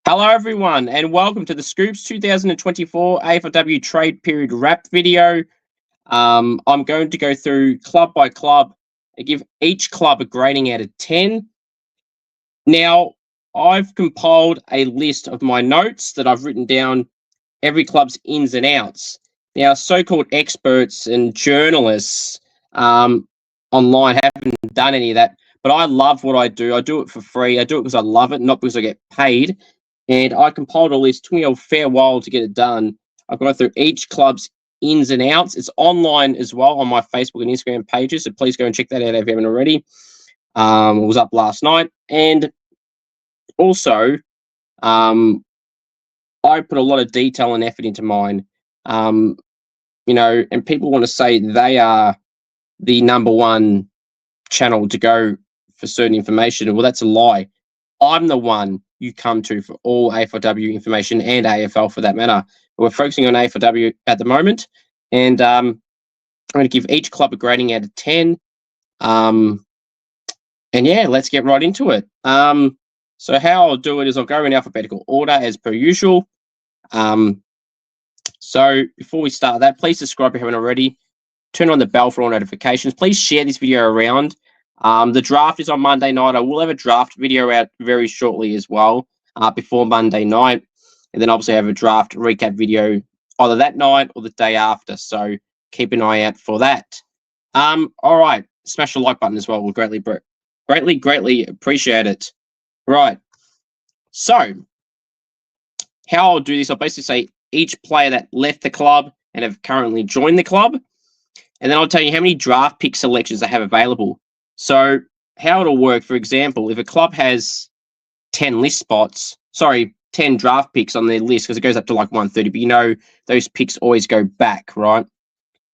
Hello everyone and welcome to the Scoops 2024 AFLW Trade Period Wrap video. I'm going to go through club by club and give each club a grading out of 10. Now, I've compiled a list of my notes that I've written down every club's ins and outs. Now, so-called experts and journalists online haven't done any of that, but I love what I do. I do it for free. I do it because I love it, not because I get paid. And I compiled a list. Took me a fair while to get it done. I've gone through each club's ins and outs. It's online as well on my Facebook and Instagram pages, so please go and check that out if you haven't already. It was up last night. And also, I put a lot of detail and effort into mine. And people want to say they are the number one channel to go for certain information. Well, that's a lie. I'm the one you come to for all AFLW information and AFL for that matter. We're focusing on AFLW at the moment, and I'm going to give each club a grading out of 10. And yeah, let's get right into it. So how I'll do it is I'll go in alphabetical order as per usual. So before we start that, please subscribe if you haven't already. Turn on the bell for all notifications. Please share this video around. The draft is on Monday night. I will have a draft video out very shortly as well, before Monday night. And then obviously have a draft recap video either that night or the day after. So keep an eye out for that. All right. Smash the like button as well. We'll greatly appreciate it. Right. So how I'll do this, I'll basically say each player that left the club and have currently joined the club. And then I'll tell you how many draft pick selections they have available. So how it'll work, for example, if a club has 10 draft picks on their list, because it goes up to like 130, but those picks always go back, right?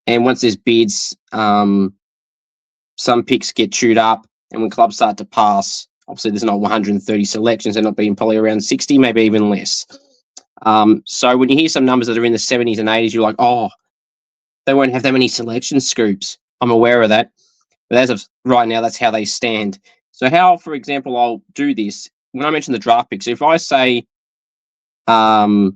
And once there's bids, some picks get chewed up, and when clubs start to pass, obviously there's not 130 selections, they're not being probably around 60, maybe even less. So when you hear some numbers that are in the 70s and 80s, you're like, oh, they won't have that many selection scoops. I'm aware of that. But as of right now, that's how they stand. So how, for example, I'll do this, when I mention the draft picks, if I say 4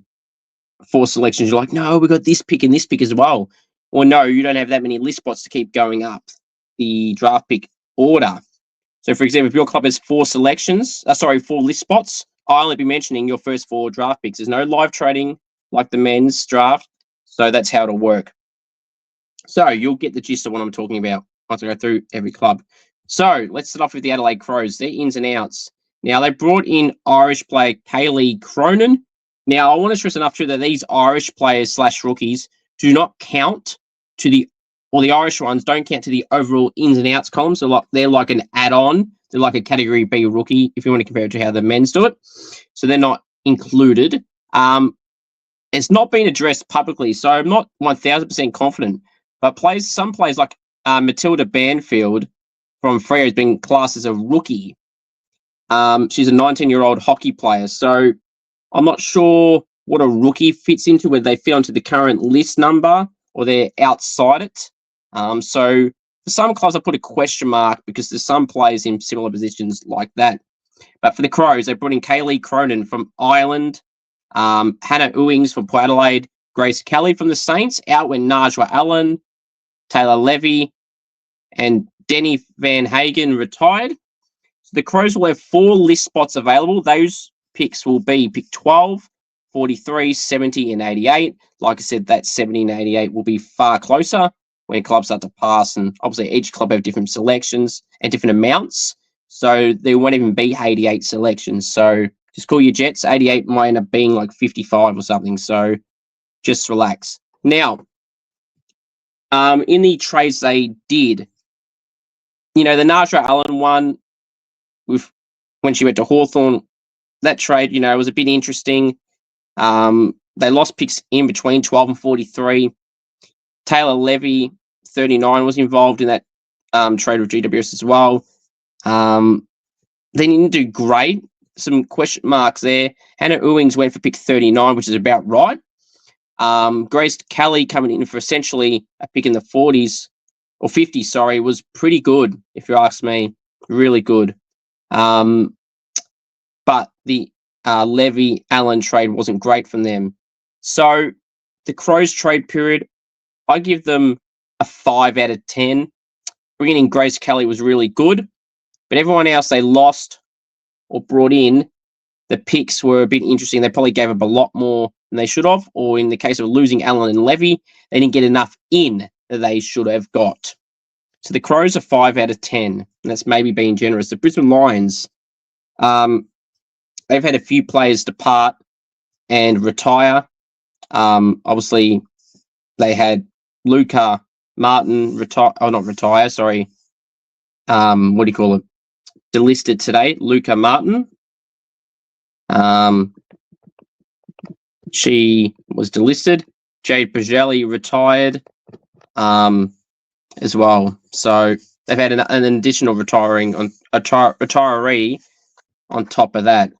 selections, you're like, no, we got this pick and this pick as well. Or no, you don't have that many list spots to keep going up the draft pick order. So, for example, if your club has 4 list spots, I'll only be mentioning your first 4 draft picks. There's no live trading like the men's draft. So that's how it'll work. So you'll get the gist of what I'm talking about once I go through every club. So let's start off with the Adelaide Crows, their ins and outs. Now, they brought in Irish player Kaylee Cronin. Now, I want to stress enough too that these Irish players / rookies do not count to the Irish ones don't count to the overall ins and outs column. So they're like an add-on. They're like a Category B rookie, if you want to compare it to how the men's do it. So they're not included. It's not been addressed publicly, so I'm not 1,000% confident. But some players like Matilda Banfield from Freo has been classed as a rookie. She's a 19-year-old hockey player. So I'm not sure what a rookie fits into, whether they fit onto the current list number or they're outside it. So for some clubs, I put a question mark because there's some players in similar positions like that. But for the Crows, they brought in Kaylee Cronin from Ireland, Hannah Ewings from Port Adelaide, Grace Kelly from the Saints. Out went Najwa Allen, Taylor Levy, and Denny Van Hagen retired. So the Crows will have 4 list spots available. Those picks will be pick 12, 43, 70, and 88. Like I said, that 70 and 88 will be far closer when clubs start to pass. And obviously, each club have different selections and different amounts. So there won't even be 88 selections. So just call your Jets. 88 might end up being like 55 or something. So just relax. Now, in the trades they did, the Najwa Allen one when she went to Hawthorn, that trade, was a bit interesting. They lost picks in between 12 and 43. Taylor Levy, 39, was involved in that trade with GWS as well. They didn't do great. Some question marks there. Hannah Ewings went for pick 39, which is about right. Grace Kelly coming in for essentially a pick in the 40s or 50s, was pretty good, if you ask me. Really good. But the Levy Allen trade wasn't great from them. So the Crows trade period, I give them a 5 out of 10. Bringing in Grace Kelly was really good, but everyone else they lost or brought in, the picks were a bit interesting. They probably gave up a lot more than they should have, or in the case of losing Allen and Levy, they didn't get enough in that they should have got. So the Crows are 5 out of 10, and that's maybe being generous. The Brisbane Lions, they've had a few players depart and retire. Obviously, they had Luca Martin retire. Oh, not retire. Sorry. What do you call it? Delisted today. Luca Martin. She was delisted. Jade Pagelli retired as well. So they've had an additional retiree on top of that.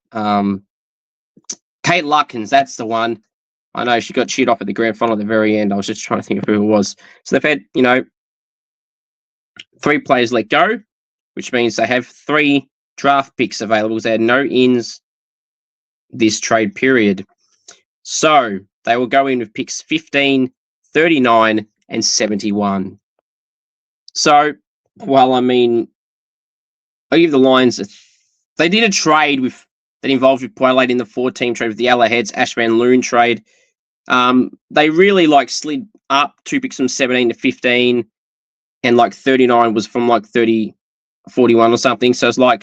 Kate Lutkins, that's the one. I know she got cheered off at the grand final at the very end. I was just trying to think of who it was. So they've had, 3 players let go, which means they have 3 draft picks available. They had no ins this trade period. So they will go in with picks 15, 39, and 71. So, well, I give the Lions, they did a trade that involved with Poilate in the 4-team trade with the Yellowheads, Ashman Loon trade. They really slid up 2 picks from 17 to 15, and 39 was from 30, 41 or something. So it's a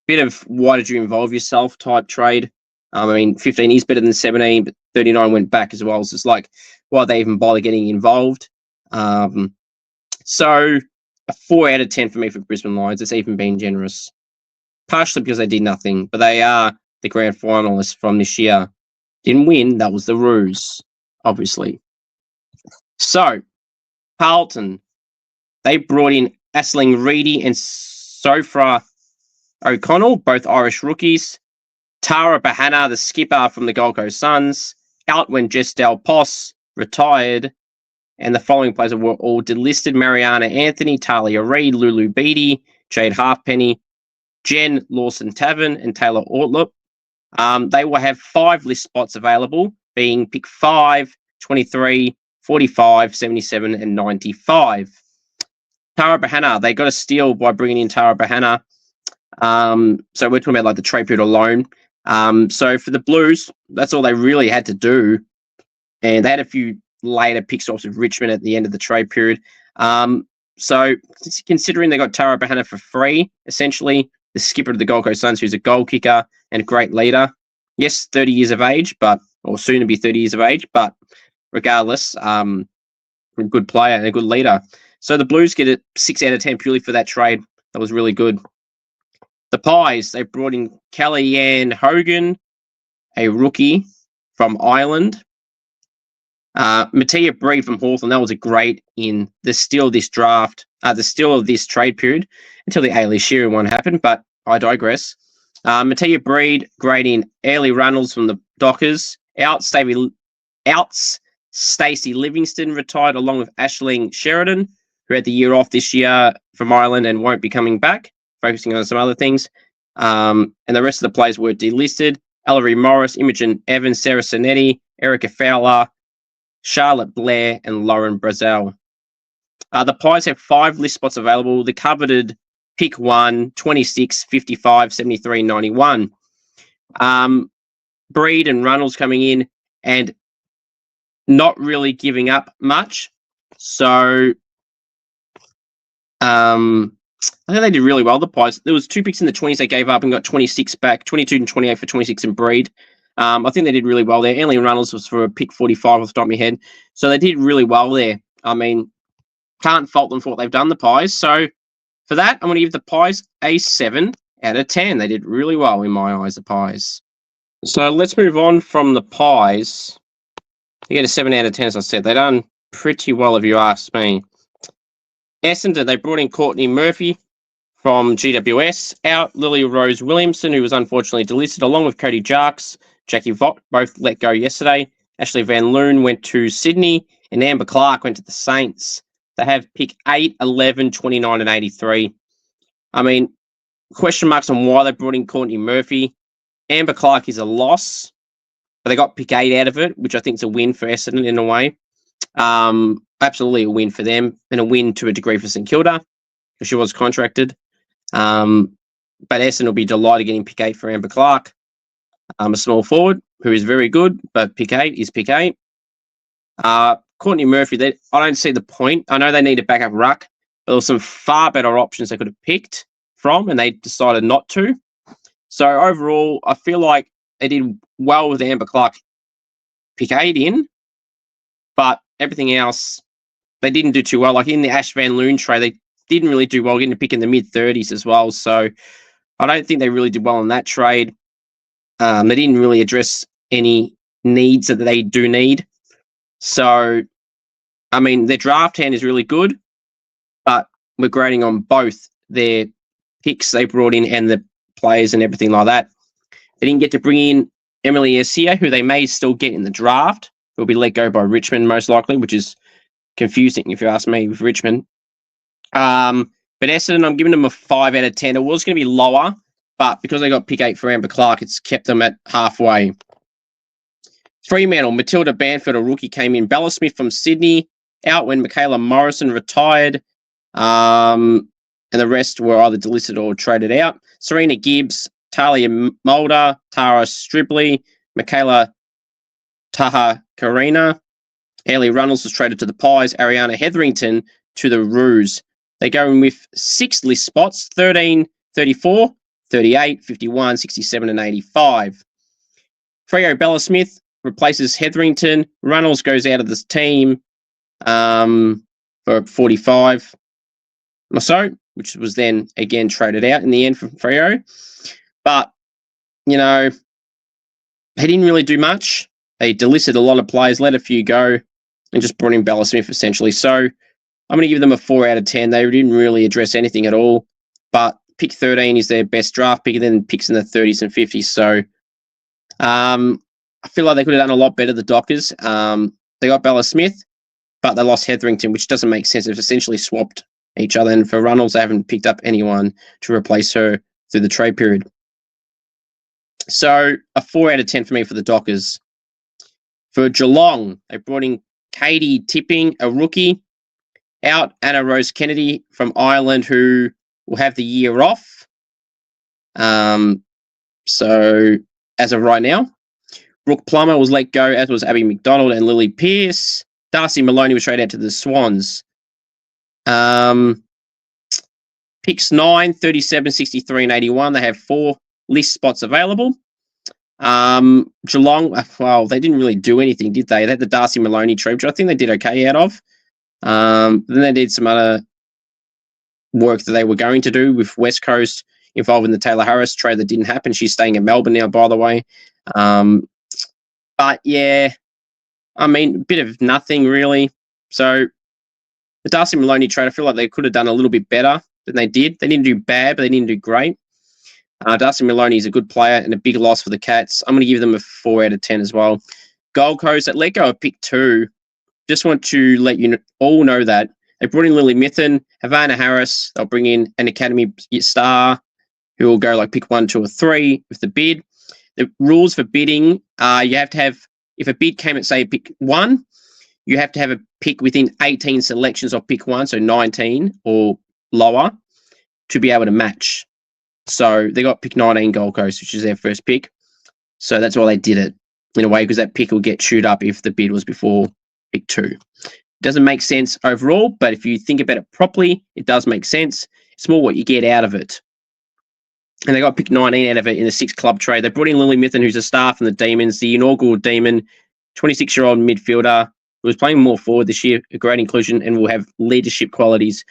bit of why did you involve yourself type trade. 15 is better than 17, but 39 went back as well. So it's why they even bother getting involved. So a 4 out of 10 for me for Brisbane Lions. It's even been generous. Partially because they did nothing, but they are the grand finalists from this year. Didn't win, that was the Roos, obviously. So, Carlton, they brought in Aisling Reedy and Sofra O'Connell, both Irish rookies. Tara Bahana, the skipper from the Gold Coast Suns, out when Jestel Poss retired, and the following players were all delisted: Mariana Anthony, Talia Reid, Lulu Beattie, Jade Halfpenny, Jen Lawson Tavern, and Taylor Ortlup. They will have 5 list spots available, being pick 5, 23, 45, 77, and 95. Tara Bahana, they got a steal by bringing in Tara Bahana. So we're talking about the trade period alone. So for the Blues, that's all they really had to do. And they had a few later pick swaps with Richmond at the end of the trade period. So considering they got Tara Bahana for free, essentially, the skipper of the Gold Coast Suns, who's a goal kicker and a great leader. Yes, 30 years of age, or soon to be 30 years of age, but regardless, a good player and a good leader. So the Blues get a 6 out of 10 purely for that trade. That was really good. The Pies, they brought in Kellyanne Hogan, a rookie from Ireland. Mattia Breed from Hawthorn, that was a great in the steal of this draft, the steal of this trade period until the Ailey Shearer one happened, but I digress. Mattia Breed, great in. Ailey Runnels from the Dockers. Stacey Livingston retired along with Aisling Sheridan, who had the year off this year from Ireland and won't be coming back, focusing on some other things. And the rest of the players were delisted: Ellery Morris, Imogen Evans, Sarah Sonetti, Erica Fowler, Charlotte Blair, and Lauren Brazel. The Pies have 5 list spots available. The coveted pick 1, 26, 55, 73, 91. Breed and Runnels coming in and not really giving up much. So I think they did really well, the Pies. There was 2 picks in the 20s they gave up and got 26 back, 22 and 28 for 26 and Breed. I think they did really well there. Ellie Runnels was for a pick 45 off the top of my head. So they did really well there. Can't fault them for what they've done, the Pies. So for that, I'm going to give the Pies a 7 out of 10. They did really well in my eyes, the Pies. So let's move on from the Pies. They get a 7 out of 10, as I said. They've done pretty well, if you ask me. Essendon, they brought in Courtney Murphy from GWS. Out Lily Rose Williamson, who was unfortunately delisted, along with Cody Jarks, Jackie Vaught, both let go yesterday. Ashley Van Loon went to Sydney, and Amber Clark went to the Saints. They have pick 8, 11, 29, and 83. Question marks on why they brought in Courtney Murphy. Amber Clark is a loss, but they got pick 8 out of it, which I think is a win for Essendon in a way. Absolutely a win for them, and a win to a degree for St Kilda, because she was contracted. But Essendon will be delighted getting pick 8 for Amber Clark, a small forward who is very good, but pick 8 is pick 8. Courtney Murphy, I don't see the point. I know they need a backup ruck, but there were some far better options they could have picked from, and they decided not to. So overall, I feel like they did well with Amber Clark pick 8 in, but everything else, they didn't do too well. Like in the Ash Van Loon trade, they didn't really do well, getting a pick in the mid-30s as well. So I don't think they really did well in that trade. They didn't really address any needs that they do need. So, I mean, their draft hand is really good, but we're grading on both their picks they brought in and the players and everything like that. They didn't get to bring in Emily Essier, who they may still get in the draft. Who'll be let go by Richmond most likely, which is confusing if you ask me with Richmond. But Essendon, I'm giving them a 5 out of 10. It was going to be lower, but because they got pick 8 for Amber Clark, it's kept them at halfway. Fremantle, Matilda Banfield, a rookie, came in. Bella Smith from Sydney, out when Michaela Morrison retired. And the rest were either delisted or traded out. Serena Gibbs, Talia Mulder, Tara Stribley, Michaela Taha Karina. Hayley Runnels was traded to the Pies. Ariana Hetherington to the Roos. They go in with 6 list spots, 13, 34, 38, 51, 67, and 85. Freo Bella Smith replaces Hetherington. Runnels goes out of this team for 45 or so, which was then again traded out in the end for Freo. But, you know, they didn't really do much. They delisted a lot of players, let a few go, and just brought in Bella Smith essentially. So I'm going to give them a 4 out of 10. They didn't really address anything at all. But pick 13 is their best draft pick, and then picks in the 30s and 50s. So I feel like they could have done a lot better, the Dockers. They got Bella Smith, but they lost Hetherington, which doesn't make sense. They've essentially swapped each other. And for Runnels, they haven't picked up anyone to replace her through the trade period. So a 4 out of 10 for me for the Dockers. For Geelong, they brought in Katie Tipping, a rookie. Out Anna Rose Kennedy from Ireland, who will have the year off. So as of right now, Brooke Plummer was let go, as was Abby McDonald and Lily Pearce. Darcy Maloney was traded out to the Swans. Picks 9, 37, 63, and 81. They have 4 list spots available. Geelong, well, they didn't really do anything, did they? They had the Darcy Maloney trade, which I think they did okay out of. Then they did some other work that they were going to do with West Coast involved in the Taylor Harris trade that didn't happen. She's staying in Melbourne now, by the way. But yeah, I mean, a bit of nothing really. So the Darcy Maloney trade, I feel like they could have done a little bit better than they did. They didn't do bad, but they didn't do great. Darcy Maloney is a good player and a big loss for the Cats. I'm going to give them a 4 out of 10 as well. Gold Coast, that let go of pick 2. Just want to let you all know that they brought in Lily Mithen, Havana Harris. They'll bring in an Academy star who will go like pick 1, 2, or 3 with the bid. The rules for bidding, you have to have, if a bid came at, say, pick 1, you have to have a pick within 18 selections of pick 1, so 19 or lower, to be able to match. So they got pick 19 Gold Coast, which is their first pick. So that's why they did it in a way, because that pick will get chewed up if the bid was before pick 2. Doesn't make sense overall, but if you think about it properly, it does make sense. It's more what you get out of it. And they got pick 19 out of it in the 6th club trade. They brought in Lily Mithen, who's a star from the Demons, the inaugural Demon, 26-year-old midfielder who was playing more forward this year, a great inclusion, and will have leadership qualities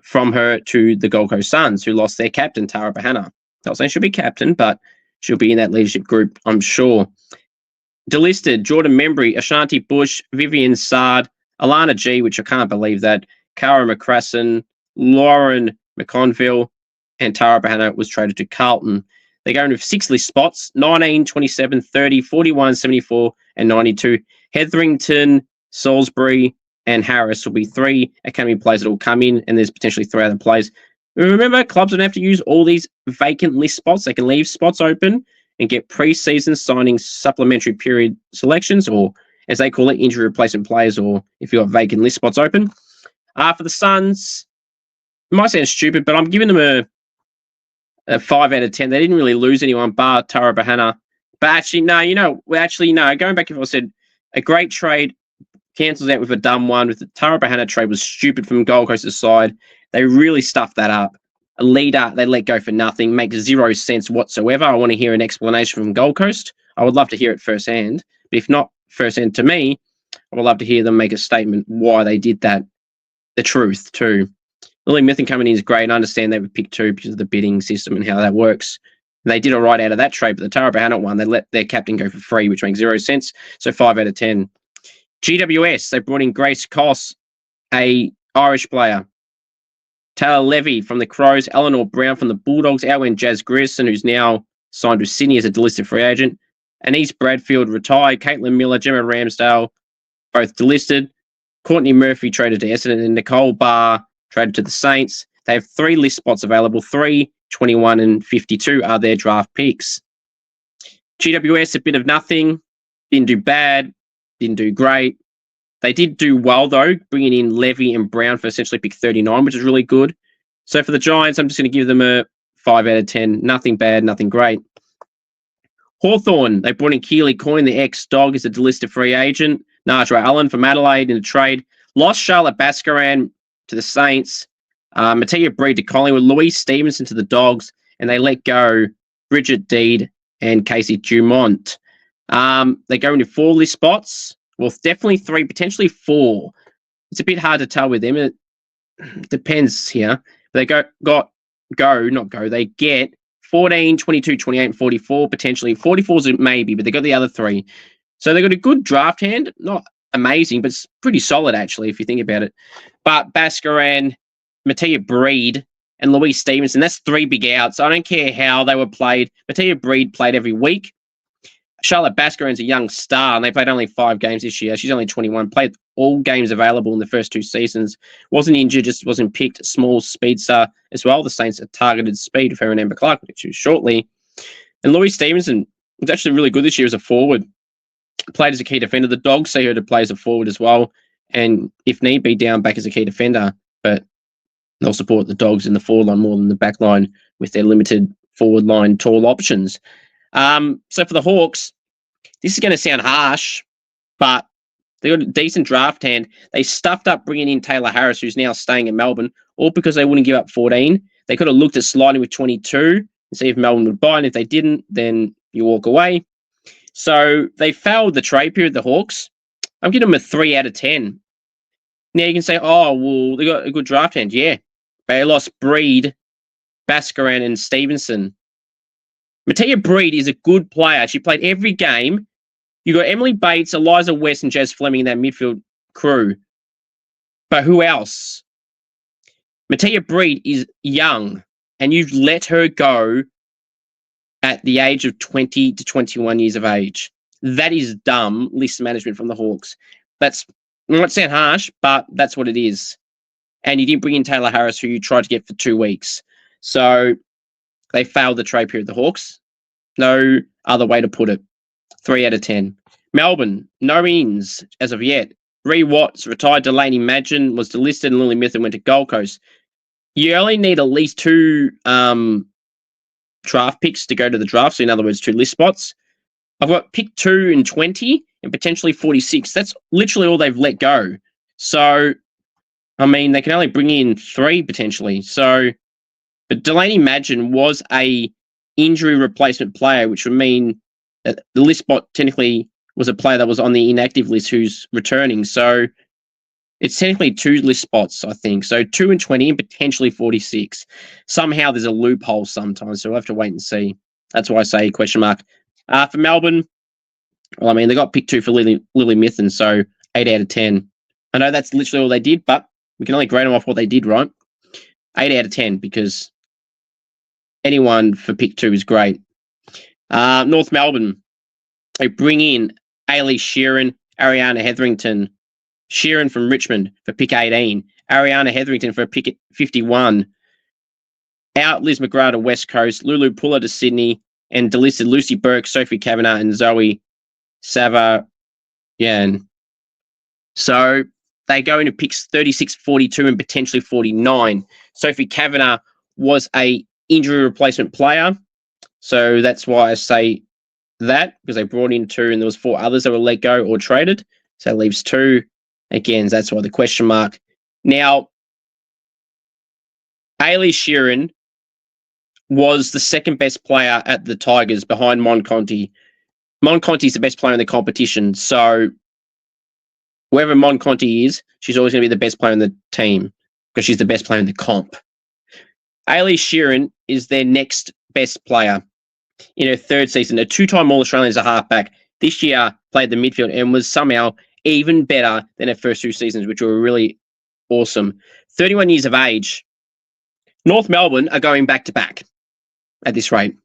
from her to the Gold Coast Suns, who lost their captain, Tara Bahana. Not saying she'll be captain, but she'll be in that leadership group, I'm sure. Delisted, Jordan Membry, Ashanti Bush, Vivian Sard, Alana G, which I can't believe that, Cara McCrasson, Lauren McConville, and Tara Bahana was traded to Carlton. They're going with 6 list spots, 19, 27, 30, 41, 74, and 92. Hetherington, Salisbury, and Harris will be 3 Academy players that will come in, and there's potentially 3 other players. Remember, clubs don't have to use all these vacant list spots. They can leave spots open and get pre-season signing supplementary period selections, or as they call it, injury replacement players, or if you've got vacant list spots open. For the Suns, it might sound stupid, but I'm giving them a 5 out of 10. They didn't really lose anyone bar Tara Bahana. But actually, no, going back, if I said a great trade cancels out with a dumb one, with the Tara Bahana trade was stupid from Gold Coast's side. They really stuffed that up. A leader they let go for nothing, makes 0 sense whatsoever. I want to hear an explanation from Gold Coast. I would love to hear it firsthand. But if not firsthand to me, I would love to hear them make a statement why they did that. The truth, too. Lily Mithen coming in is great, and I understand they were picked 2 because of the bidding system and how that works. And they did all right out of that trade, but the Tara Bahana one, they let their captain go for free, which makes 0 sense. So 5 out of 10. GWS, they brought in Grace Koss, a Irish player. Taylor Levy from the Crows, Eleanor Brown from the Bulldogs, out went Jazz Grierson, who's now signed with Sydney as a delisted free agent. Anise Bradfield retired, Caitlin Miller, Gemma Ramsdale, both delisted. Courtney Murphy traded to Essendon, and Nicole Barr traded to the Saints. They have 3 list spots available. 3, 21 and 52 are their draft picks. GWS, a bit of nothing. Didn't do bad. Didn't do great. They did do well, though, bringing in Levy and Brown for essentially pick 39, which is really good. So for the Giants, I'm just going to give them a 5 out of 10. Nothing bad, nothing great. Hawthorn, they brought in Keely Coyne, the ex-Dog, as a delisted free agent. Najra Allen from Adelaide in a trade. Lost Charlotte Bascaran to the Saints. Mattia Breed to Collingwood. Louise Stevenson to the Dogs. And they let go Bridget Deed and Casey Dumont. They go into 4 list spots. Well, definitely 3, potentially 4. It's a bit hard to tell with them. It depends here. They They get 14, 22, 28, and 44, potentially. 44 is a maybe, but they got the other 3. So they got a good draft hand. Not amazing, but it's pretty solid, actually, if you think about it. But Bascaran, Mattia Breed, and Louise Stevenson, that's 3 big outs. I don't care how they were played. Mattia Breed played every week. Charlotte Bascaran's a young star, and they played only 5 games this year. She's only 21. Played all games available in the first 2 seasons. Wasn't injured, just wasn't picked. Small speedster as well. The Saints have targeted speed with her and Amber Clark, which is shortly. And Louise Stevenson was actually really good this year as a forward. Played as a key defender. The Dogs see her to play as a forward as well, and if need be, down back as a key defender. But they'll support the Dogs in the forward line more than the back line with their limited forward line tall options. So for the Hawks, this is going to sound harsh, but they got a decent draft hand. They stuffed up bringing in Taylor Harris, who's now staying in Melbourne, all because they wouldn't give up 14. They could have looked at sliding with 22 and see if Melbourne would buy, and if they didn't, then you walk away. So they failed the trade period, the Hawks. I'm giving them a 3 out of 10. Now you can say, oh, well, they got a good draft hand. Yeah. They lost Breed, Bascaran, and Stevenson. Mattia Breed is a good player. She played every game. You got Emily Bates, Eliza West, and Jazz Fleming in that midfield crew. But who else? Mattia Breed is young, and you've let her go at the age of 20 to 21 years of age. That is dumb list management from the Hawks. That's not sound harsh, but that's what it is. And you didn't bring in Taylor Harris, who you tried to get for 2 weeks. So they failed the trade period, the Hawks. No other way to put it. 3 out of 10. Melbourne, no ins as of yet. Ree Watts retired. Delaney Madgen was delisted, and Lily Mithen went to Gold Coast. You only need at least 2 draft picks to go to the draft. So in other words, 2 list spots. I've got pick 2 and 20 and potentially 46. That's literally all they've let go. So, I mean, they can only bring in 3 potentially. So, but Delaney Madgen was a injury replacement player, which would mean that the list spot technically was a player that was on the inactive list who's returning. So it's technically 2 list spots, I think. So 2 and 20 and potentially 46. Somehow there's a loophole sometimes, so we'll have to wait and see. That's why I say question mark. For Melbourne, well, I mean, they got pick 2 for Lily Mithen, so 8 out of 10. I know that's literally all they did, but we can only grade them off what they did, right? 8 out of 10, because anyone for pick 2 is great. North Melbourne, they bring in Ailey Sheeran, Ariana Hetherington. Sheeran from Richmond for pick 18. Ariana Hetherington for pick 51. Out Liz McGrath to West Coast, Lulu Puller to Sydney, and delisted Lucy Burke, Sophie Kavanagh, and Zoe Savayan. So they go into picks 36, 42, and potentially 49. Sophie Kavanagh was a injury replacement player. So that's why I say that, because they brought in 2 and there was 4 others that were let go or traded. So that leaves 2. Again, that's why the question mark. Now, Ailey Sheeran was the second best player at the Tigers behind Mon Conti. Mon Conti's the best player in the competition. So wherever Mon Conti is, she's always going to be the best player in the team because she's the best player in the comp. Ailey Sheeran is their next best player in her 3rd season. A 2-time All-Australian as a halfback. This year played the midfield and was somehow even better than her first 2 seasons, which were really awesome. 31 years of age. North Melbourne are going back-to-back at this rate.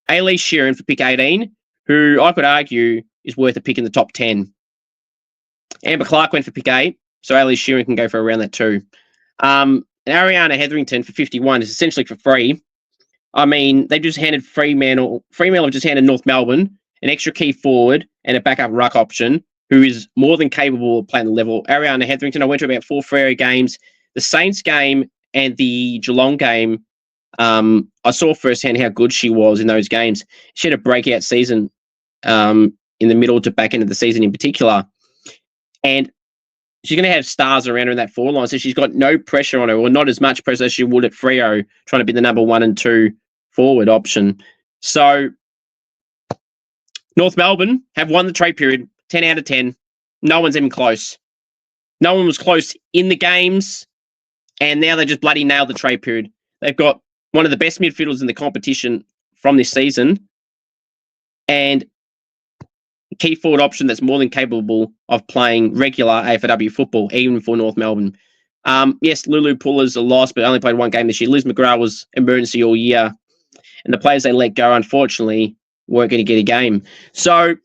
Ailey Sheeran for pick 18, who I could argue is worth a pick in the top 10. Amber Clark went for pick 8, so Ailey Sheeran can go for around that too. And Ariana Hetherington for 51 is essentially for free. I mean, they just handed Fremantle have just handed North Melbourne an extra key forward and a backup ruck option who is more than capable of playing the level. Ariana Hetherington, I went to about 4 Freo games. The Saints game and the Geelong game, I saw firsthand how good she was in those games. She had a breakout season in the middle to back end of the season in particular. And she's going to have stars around her in that forward line, so she's got no pressure on her, or not as much pressure as she would at Freo, trying to be the number 1 and 2 forward option. So North Melbourne have won the trade period, 10 out of 10. No one's even close. No one was close in the games, and now they just bloody nailed the trade period. They've got one of the best midfielders in the competition from this season, and a key forward option that's more than capable of playing regular AFLW football, even for North Melbourne. Yes, Lulu Puller's a loss, but only played 1 game this year. Liz McGrath was emergency all year, and the players they let go, unfortunately, weren't going to get a game. So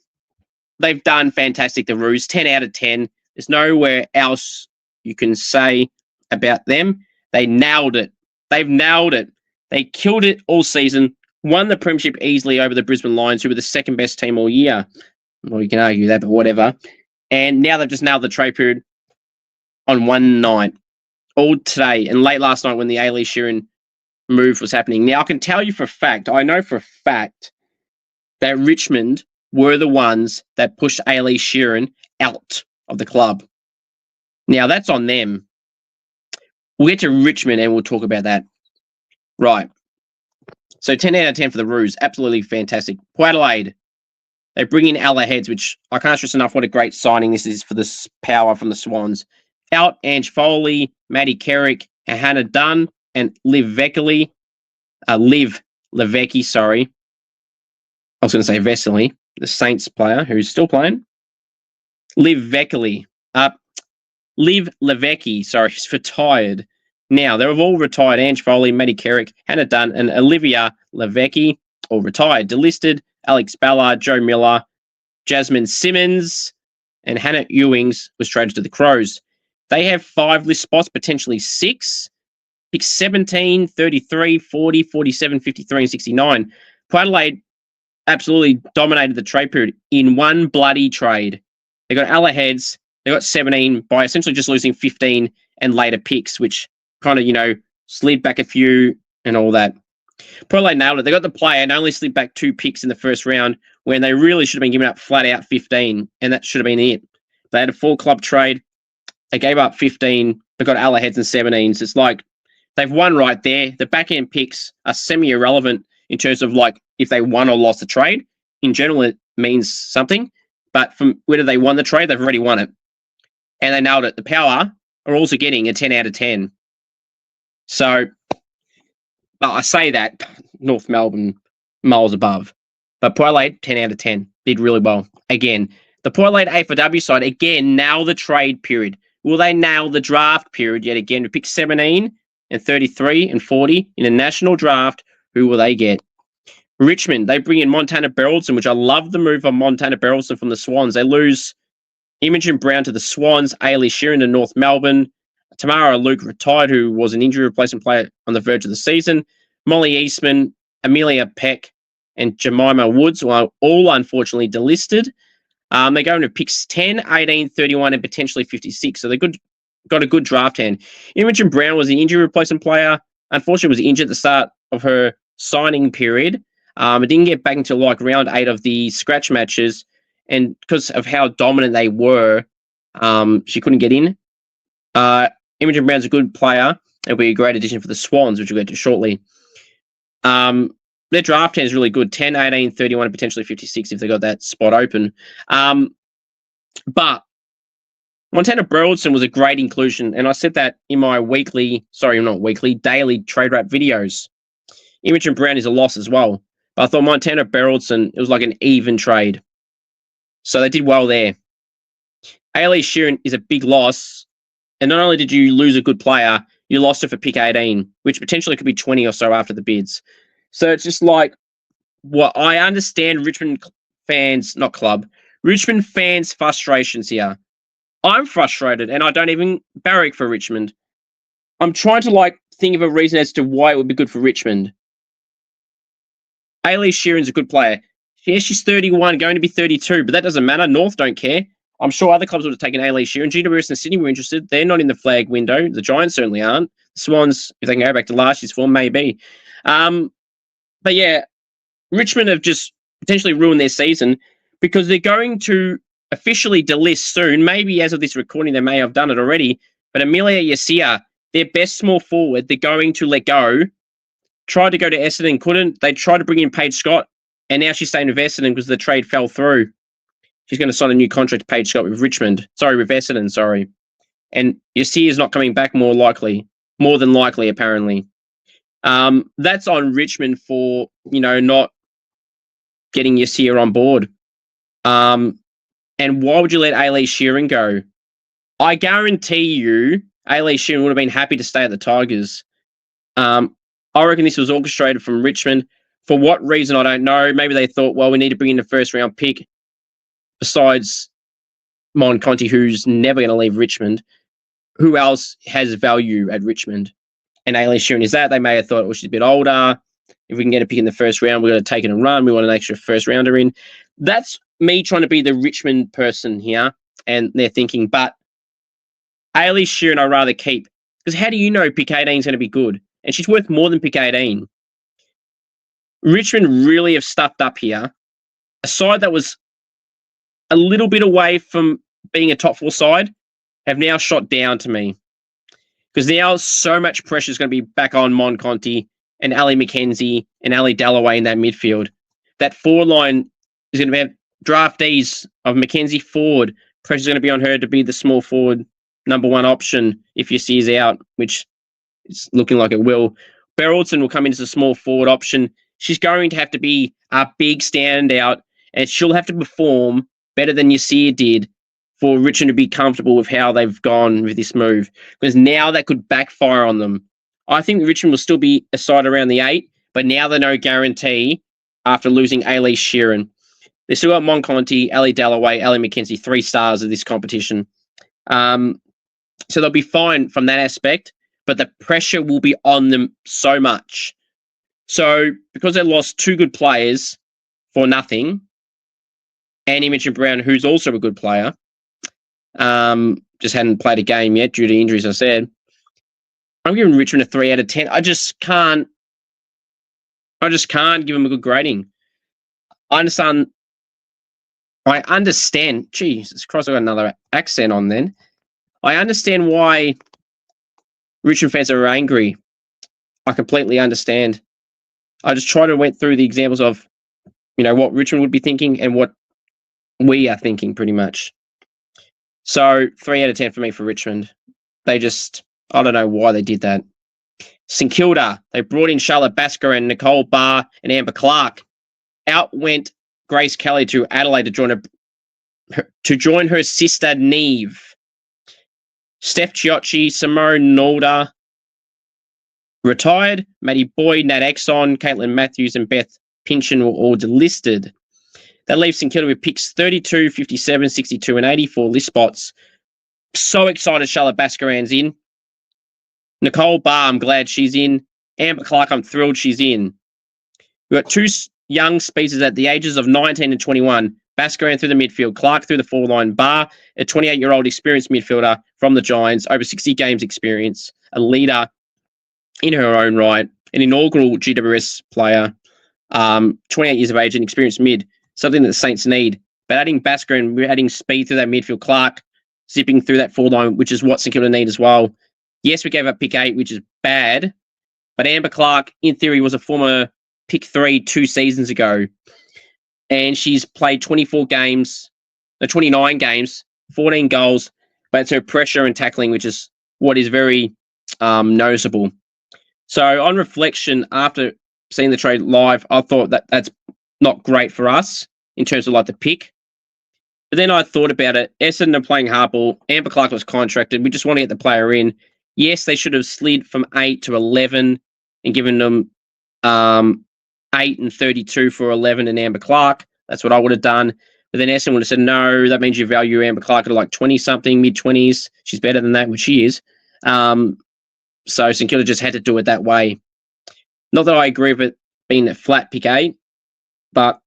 they've done fantastic, the Roos, 10 out of 10. There's nowhere else you can say about them. They nailed it. They've nailed it. They killed it all season, won the premiership easily over the Brisbane Lions, who were the second best team all year. Well, you can argue that, but whatever. And now they've just nailed the trade period on one night, all today, and late last night when the Ailey Sheeran move was happening. Now, I can tell you for a fact, I know for a fact that Richmond were the ones that pushed Ailey Sheeran out of the club. Now, that's on them. We'll get to Richmond and we'll talk about that. Right. So 10 out of 10 for the Roos. Absolutely fantastic. Port Adelaide, they bring in Ella Heads, which I can't stress enough what a great signing this is for this power from the Swans. Out Ange Foley, Maddie Kerrick, Hannah Dunn, and Liv Levecki, sorry. I was going to say Vesely, the Saints player who's still playing. Liv Levecki, sorry, she's retired. Now, they've all retired. Ange Foley, Maddie Kerrick, Hannah Dunn, and Olivia Levecki, all retired. Delisted, Alex Ballard, Joe Miller, Jasmine Simmons, and Hannah Ewings was traded to the Crows. They have 5 list spots, potentially 6. Pick 17, 33, 40, 47, 53, and 69. Port Adelaide absolutely dominated the trade period in one bloody trade. They got Ella Heads. They got 17 by essentially just losing 15 and later picks, which kind of, slid back a few and all that. Port Adelaide nailed it. They got the player and only slid back 2 picks in the first round when they really should have been giving up flat out 15, and that should have been it. They had a 4-club trade. They gave up 15. They got Ella Heads and 17s. It's like they've won right there. The back-end picks are semi-irrelevant in terms of if they won or lost the trade. In general, it means something. But from whether they won the trade, they've already won it. And they nailed it. The power are also getting a 10 out of 10. So, I say that, North Melbourne, miles above. But Port Adelaide, 10 out of 10. Did really well. Again, the Port Adelaide AFLW side, again, nail the trade period. Will they nail the draft period yet again? We pick 17 and 33 and 40 in a national draft. Who will they get? Richmond, they bring in Montana Berylson, which I love the move on Montana Berylson from the Swans. They lose Imogen Brown to the Swans, Ailey Sheeran to North Melbourne, Tamara Luke retired, who was an injury replacement player on the verge of the season. Molly Eastman, Amelia Peck, and Jemima Woods were all unfortunately delisted. They're going to picks 10, 18, 31, and potentially 56. So got a good draft hand. Imogen Brown was the injury replacement player. Unfortunately, was injured at the start of her signing period. It didn't get back until like round 8 of the scratch matches. And because of how dominant they were, she couldn't get in. Imogen Brown's a good player. It'll be a great addition for the Swans, which we'll get to shortly. Their draft hand is really good. 10, 18, 31, and potentially 56 if they got that spot open. But Montana Burleson was a great inclusion, and I said that in my daily trade wrap videos. Imogen Brown is a loss as well. But I thought Montana Burleson, it was like an even trade. So they did well there. Ailey Sheeran is a big loss, and not only did you lose a good player, you lost her for pick 18, which potentially could be 20 or so after the bids. So it's just like, what I understand Richmond fans frustrations here. I'm frustrated, and I don't even barrack for Richmond. I'm trying to think of a reason as to why it would be good for Richmond. Ailey Sheeran's a good player. Yeah, she's 31, going to be 32, but that doesn't matter. North don't care. I'm sure other clubs would have taken Ailey Sheeran. GWS and Sydney were interested. They're not in the flag window. The Giants certainly aren't. The Swans, if they can go back to last year's form, maybe. But yeah, Richmond have just potentially ruined their season because they're going to officially delist soon. Maybe as of this recording, they may have done it already. But Amelia Yasia, their best small forward, they're going to let go. Tried to go to Essendon, couldn't. They tried to bring in Paige Scott, and now she's staying with Essendon because the trade fell through. She's going to sign a new contract, Paige Scott, with Essendon. And Yasia is not coming back more than likely, apparently. That's on Richmond for, not getting Yasia on board. And why would you let Ailey Sheeran go? I guarantee you Ailey Sheeran would have been happy to stay at the Tigers. I reckon this was orchestrated from Richmond. For what reason, I don't know. Maybe they thought, well, we need to bring in the first-round pick besides Mon Conti, who's never going to leave Richmond. Who else has value at Richmond? And Ailey Sheeran is that. They may have thought, well, she's a bit older. If we can get a pick in the first round, we're going to take it and run. We want an extra first-rounder in. That's me trying to be the Richmond person here, and they're thinking, but Ailey Sheeran I'd rather keep. Because how do you know pick 18 is going to be good? And she's worth more than pick 18. Richmond really have stuffed up here. A side that was a little bit away from being a top 4 side have now shot down to me. Because now so much pressure is going to be back on Mon Conti and Ali McKenzie and Ali Dalloway in that midfield. That forward line is going to have draftees of McKenzie forward. Pressure is going to be on her to be the small forward number 1 option if you see is out, which is looking like it will. Berylson will come in as a small forward option. She's going to have to be a big standout, and she'll have to perform better than Yasia did for Richmond to be comfortable with how they've gone with this move. Because now that could backfire on them. I think Richmond will still be a side around the 8, but now they're no guarantee after losing Ailey Sheeran. They still got Mon Conti, Ali Dalloway, Ali McKenzie, 3 stars of this competition. So they'll be fine from that aspect, but the pressure will be on them so much. So because they lost 2 good players for nothing, and Imogen Brown, who's also a good player, just hadn't played a game yet due to injuries, I said, I'm giving Richmond a 3 out of 10. I just can't give them a good grading. I understand. Jesus Christ, I got another accent on then. I understand why Richmond fans are angry. I completely understand. I just went through the examples of, what Richmond would be thinking and what we are thinking pretty much. So 3 out of 10 for me for Richmond. I don't know why they did that. St Kilda, they brought in Charlotte Basker and Nicole Barr and Amber Clark. Out went Grace Kelly to Adelaide to join her sister Neve. Steph Chiocci, Simone Nalder retired. Maddie Boyd, Nat Exxon, Caitlin Matthews, and Beth Pynchon were all delisted. That leaves St Kilda with picks 32, 57, 62, and 84 list spots. So excited Charlotte Bascaran's in. Nicole Barr, I'm glad she's in. Amber Clark, I'm thrilled she's in. We've got two young speedsters at the ages of 19 and 21. Bascaran through the midfield, Clark through the forward line, Bar, a 28-year-old experienced midfielder from the Giants, over 60 games experience, a leader in her own right, an inaugural GWS player, 28 years of age and experienced mid, something that the Saints need. But adding Bascaran, we're adding speed through that midfield, Clark zipping through that forward line, which is what St Kilda need as well. Yes, we gave up pick 8, which is bad, but Amber Clark, in theory, was a former pick 3 2 seasons ago. And she's played 29 games, 14 goals, but it's her pressure and tackling, which is what is very noticeable. So on reflection, after seeing the trade live, I thought that that's not great for us in terms of like the pick. But then I thought about it. Essendon are playing hardball. Amber Clark was contracted. We just want to get the player in. Yes, they should have slid from 8 to 11 and given them 8 and 32 for 11 and Amber Clark. That's what I would have done. But then Essendon would have said, no, that means you value Amber Clark at like 20-something, mid-20s. She's better than that, which she is. So St Kilda just had to do it that way. Not that I agree with it being a flat pick 8, but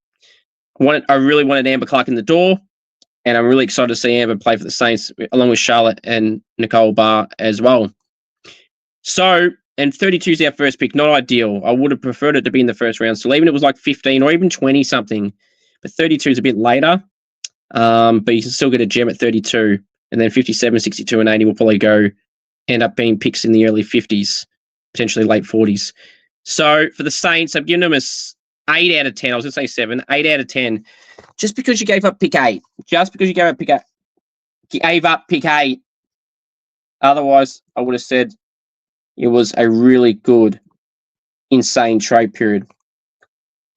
I really wanted Amber Clark in the door, and I'm really excited to see Amber play for the Saints, along with Charlotte and Nicole Barr as well. So, and 32 is our first pick, not ideal. I would have preferred it to be in the first round still, even if it was like 15 or even 20-something. But 32 is a bit later, but you can still get a gem at 32. And then 57, 62, and 80 will probably end up being picks in the early 50s, potentially late 40s. So for the Saints, I've given them a 8 out of 10. I was going to say 7, 8 out of 10. Just because you gave up pick 8. Just because you gave up pick 8. Otherwise, I would have said it was a really good, insane trade period.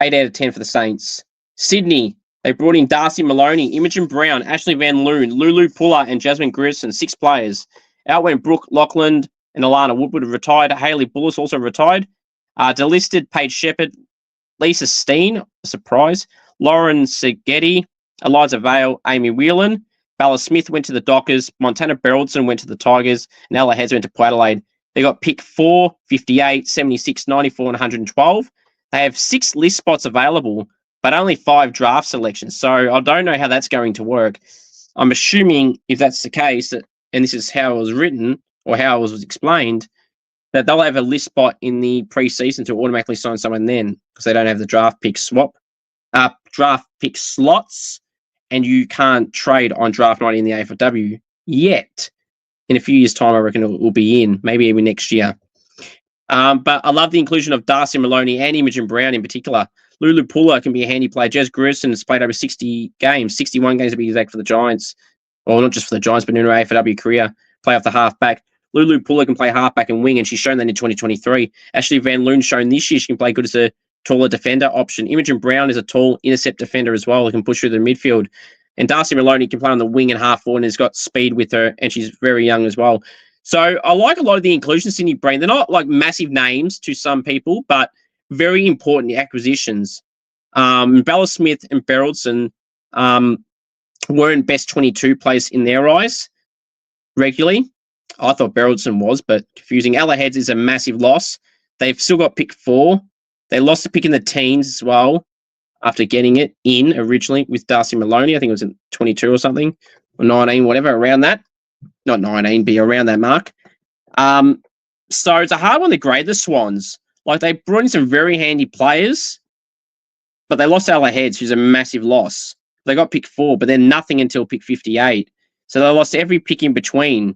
8 out of 10 for the Saints. Sydney, they brought in Darcy Maloney, Imogen Brown, Ashley Van Loon, Lulu Puller, and Jasmine Grierson, 6 players. Out went Brooke Lockland and Alana Woodward retired. Hayley Bullis also retired. Delisted Paige Shepherd, Lisa Steen, a surprise. Lauren Seghetti, Eliza Vale, Amy Whelan. Bella Smith went to the Dockers. Montana Beraldson went to the Tigers. And Ella Hez went to Port Adelaide. They got pick 4, 58, 76, 94, and 112. They have 6 list spots available, but only 5 draft selections. So I don't know how that's going to work. I'm assuming if that's the case, that, and this is how it was written or how it was explained, that they'll have a list spot in the preseason to automatically sign someone then because they don't have the draft pick slots, and you can't trade on draft night in the AFLW yet. In a few years' time, I reckon it will be in, maybe even next year. But I love the inclusion of Darcy Maloney and Imogen Brown in particular. Lulu Puller can be a handy player. Jez Grierson has played over 60 games, 61 games to be exact for the Giants. Well, not just for the Giants, but in her AFLW career, play off the halfback. Lulu Puller can play halfback and wing, and she's shown that in 2023. Ashley Van Loon shown this year she can play good as a taller defender option. Imogen Brown is a tall intercept defender as well, who can push through the midfield. And Darcy Maloney can play on the wing and half forward and has got speed with her, and she's very young as well. So I like a lot of the inclusions in your brain. They're not like massive names to some people, but very important acquisitions. Bella Smith and Beraldson weren't best 22 players in their eyes regularly. I thought Beraldson was, but confusing. Ella Heads is a massive loss. They've still got pick 4. They lost the pick in the teens as well after getting it in originally with Darcy Maloney. I think it was in 22 or something, or 19, whatever, around that. Not 19, but around that mark. So it's a hard one to grade the Swans. Like, they brought in some very handy players, but they lost Ella Heads, who's a massive loss. They got pick 4, but then nothing until pick 58. So they lost every pick in between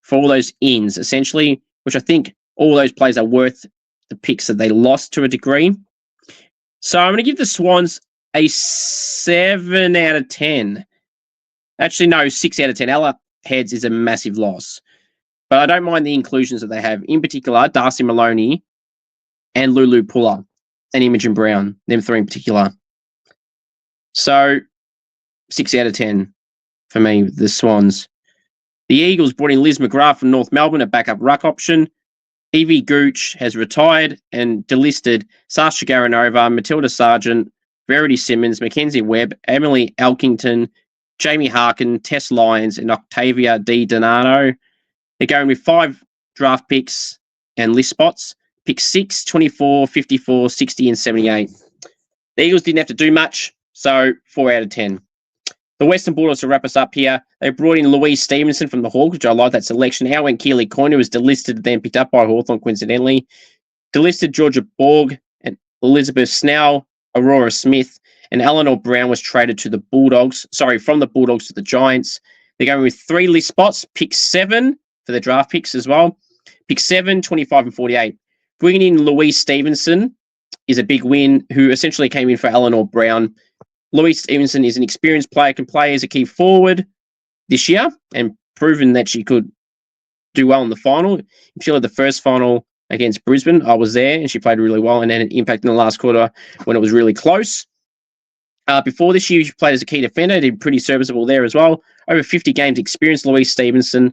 for all those ins, essentially, which I think all those players are worth the picks that they lost to a degree. So I'm going to give the Swans a 7 out of 10. Actually, no, 6 out of 10. Ella Heads is a massive loss. But I don't mind the inclusions that they have. In particular, Darcy Maloney and Lulu Puller and Imogen Brown, them 3 in particular. So 6 out of 10 for me, the Swans. The Eagles brought in Liz McGrath from North Melbourne, a backup ruck option. Evie Gooch has retired and delisted Sasha Garanova, Matilda Sargent, Verity Simmons, Mackenzie Webb, Emily Elkington, Jamie Harkin, Tess Lyons, and Octavia Di Donato. They're going with 5 draft picks and list spots. Pick 6, 24, 54, 60, and 78. The Eagles didn't have to do much, so 4 out of 10. The Western Bulldogs to wrap us up here. They brought in Louise Stevenson from the Hawks, which I like that selection. Out went Keely Coyne, who was delisted, then picked up by Hawthorn coincidentally. Delisted Georgia Borg and Elizabeth Snell, Aurora Smith, and Eleanor Brown was traded to the Bulldogs. Sorry, from the Bulldogs to the Giants. They're going with 3 list spots. Pick 7 for the draft picks as well. Pick 7, 25, and 48. Bringing in Louise Stevenson is a big win, who essentially came in for Eleanor Brown. Louise Stevenson is an experienced player, can play as a key forward this year and proven that she could do well in the final. She led the first final against Brisbane. I was there and she played really well and had an impact in the last quarter when it was really close. Before this year, she played as a key defender, did pretty serviceable there as well. Over 50 games experience, Louise Stevenson,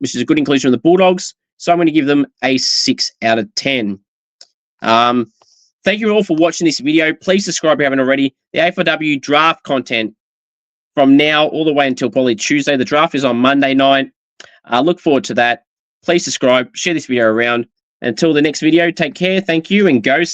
which is a good inclusion of the Bulldogs. So I'm going to give them a 6 out of 10. Thank you all for watching this video. Please subscribe if you haven't already. The AFLW draft content from now all the way until probably Tuesday. The draft is on Monday night. Look forward to that. Please subscribe, share this video around. Until the next video, take care, thank you, and go